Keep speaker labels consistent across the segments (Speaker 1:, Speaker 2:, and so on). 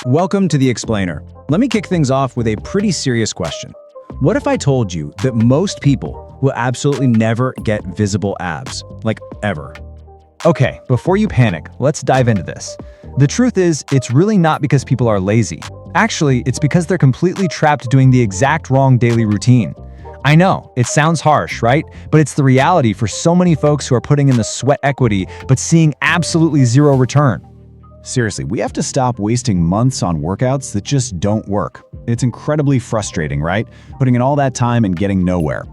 Speaker 1: Welcome to The Explainer. Let me kick things off with a pretty serious question. What if I told you that most people will absolutely never get visible abs? Like, ever. Okay, before you panic, let's dive into this. The truth is, it's really not because people are lazy. Actually, it's because they're completely trapped doing the exact wrong daily routine. I know, it sounds harsh, right? But it's the reality for so many folks who are putting in the sweat equity but seeing absolutely zero return.
Speaker 2: Seriously, we have to stop wasting months on workouts that just don't work. It's incredibly frustrating, right? Putting in all that time and getting nowhere.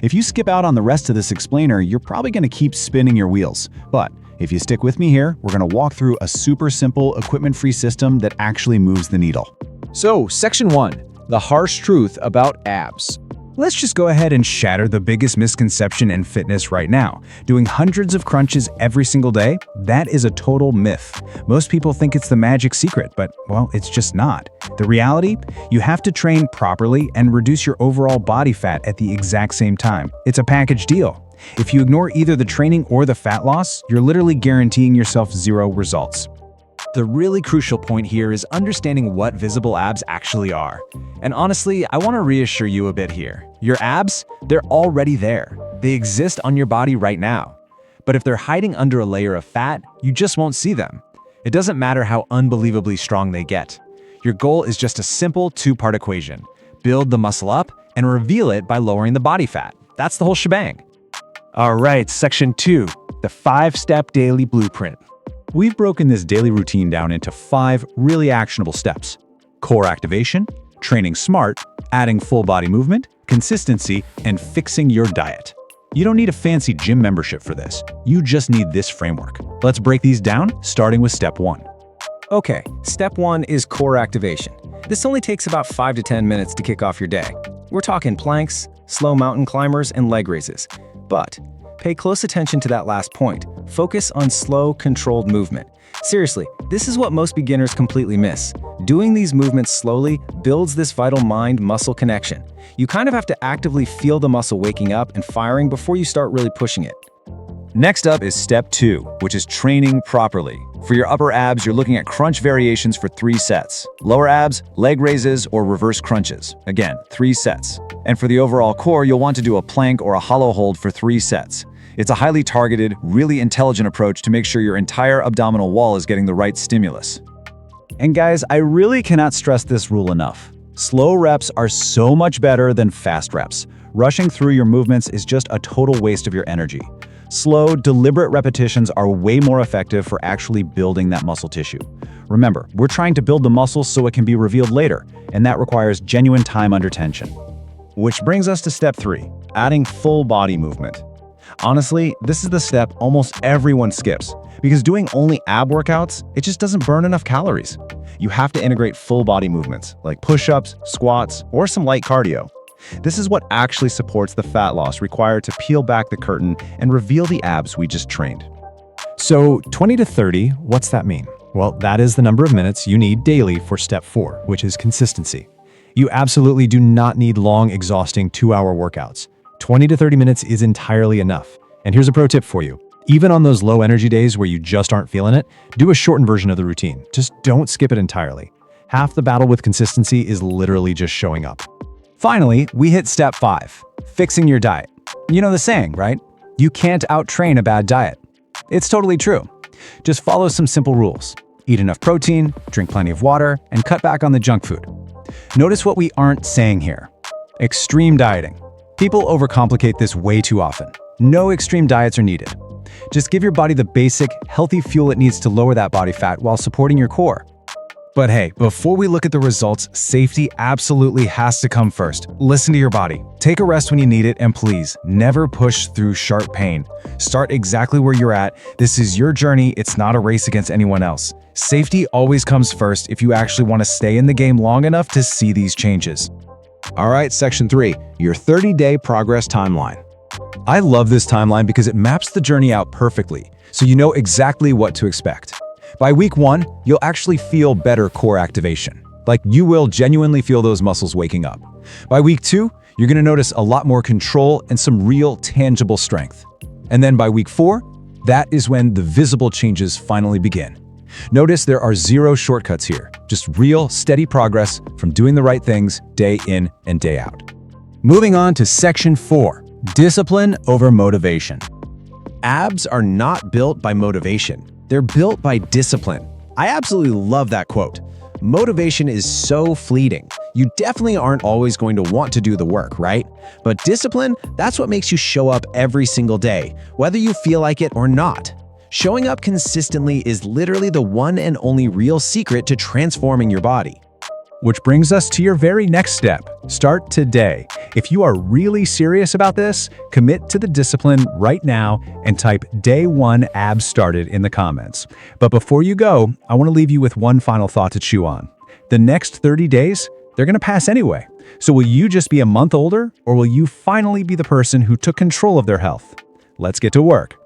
Speaker 2: If you skip out on the rest of this explainer, you're probably going to keep spinning your wheels. But if you stick with me here, we're going to walk through a super simple, equipment-free system that actually moves the needle.
Speaker 1: So, Section 1. The harsh truth about abs. Let's just go ahead and shatter the biggest misconception in fitness right now. Doing hundreds of crunches every single day? That is a total myth. Most people think it's the magic secret, but, well, it's just not. The reality? You have to train properly and reduce your overall body fat at the exact same time. It's a package deal. If you ignore either the training or the fat loss, you're literally guaranteeing yourself zero results. The really crucial point here is understanding what visible abs actually are. And honestly, I want to reassure you a bit here. Your abs, they're already there. They exist on your body right now. But if they're hiding under a layer of fat, you just won't see them. It doesn't matter how unbelievably strong they get. Your goal is just a simple two-part equation. Build the muscle up and reveal it by lowering the body fat. That's the whole shebang. All right, Section 2, the 5-step daily blueprint.
Speaker 2: We've broken this daily routine down into 5 really actionable steps. Core activation, training smart, adding full body movement, consistency, and fixing your diet. You don't need a fancy gym membership for this. You just need this framework. Let's break these down, starting with step 1.
Speaker 1: Okay, step 1 is core activation. This only takes about 5 to 10 minutes to kick off your day. We're talking planks, slow mountain climbers, and leg raises. But pay close attention to that last point. Focus on slow, controlled movement. Seriously, this is what most beginners completely miss. Doing these movements slowly builds this vital mind-muscle connection. You kind of have to actively feel the muscle waking up and firing before you start really pushing it.
Speaker 2: Next up is step 2, which is training properly. For your upper abs, you're looking at crunch variations for 3 sets. Lower abs, leg raises, or reverse crunches. Again, 3 sets. And for the overall core, you'll want to do a plank or a hollow hold for 3 sets. It's a highly targeted, really intelligent approach to make sure your entire abdominal wall is getting the right stimulus. And guys, I really cannot stress this rule enough. Slow reps are so much better than fast reps. Rushing through your movements is just a total waste of your energy. Slow, deliberate repetitions are way more effective for actually building that muscle tissue. Remember, we're trying to build the muscle so it can be revealed later, and that requires genuine time under tension. Which brings us to step 3, adding full body movement. Honestly, this is the step almost everyone skips, because doing only ab workouts, it just doesn't burn enough calories. You have to integrate full body movements, like push-ups, squats, or some light cardio. This is what actually supports the fat loss required to peel back the curtain and reveal the abs we just trained. So 20 to 30, what's that mean? Well, that is the number of minutes you need daily for step 4, which is consistency. You absolutely do not need long, exhausting 2-hour workouts. 20 to 30 minutes is entirely enough. And here's a pro tip for you. Even on those low energy days where you just aren't feeling it, do a shortened version of the routine. Just don't skip it entirely. Half the battle with consistency is literally just showing up. Finally, we hit step 5, fixing your diet. You know the saying, right? You can't out-train a bad diet. It's totally true. Just follow some simple rules. Eat enough protein, drink plenty of water, and cut back on the junk food. Notice what we aren't saying here. Extreme dieting. People overcomplicate this way too often. No extreme diets are needed. Just give your body the basic, healthy fuel it needs to lower that body fat while supporting your core. But hey, before we look at the results, safety absolutely has to come first. Listen to your body. Take a rest when you need it, and please, never push through sharp pain. Start exactly where you're at. This is your journey, it's not a race against anyone else. Safety always comes first if you actually want to stay in the game long enough to see these changes.
Speaker 3: All right, Section 3, your 30-day progress timeline.
Speaker 2: I love this timeline because it maps the journey out perfectly, so you know exactly what to expect. By week 1, you'll actually feel better core activation. Like, you will genuinely feel those muscles waking up. By week 2, you're going to notice a lot more control and some real tangible strength. And then by week 4, that is when the visible changes finally begin.
Speaker 1: Notice there are zero shortcuts here, just real, steady progress from doing the right things day in and day out. Moving on to Section 4, Discipline over Motivation.
Speaker 3: Abs are not built by motivation. They're built by discipline. I absolutely love that quote. Motivation is so fleeting. You definitely aren't always going to want to do the work, right? But discipline, that's what makes you show up every single day, whether you feel like it or not. Showing up consistently is literally the one and only real secret to transforming your body.
Speaker 1: Which brings us to your very next step. Start today. If you are really serious about this, commit to the discipline right now and type Day 1 Abs Started in the comments. But before you go, I want to leave you with one final thought to chew on. The next 30 days, they're going to pass anyway. So will you just be a month older, or will you finally be the person who took control of their health? Let's get to work.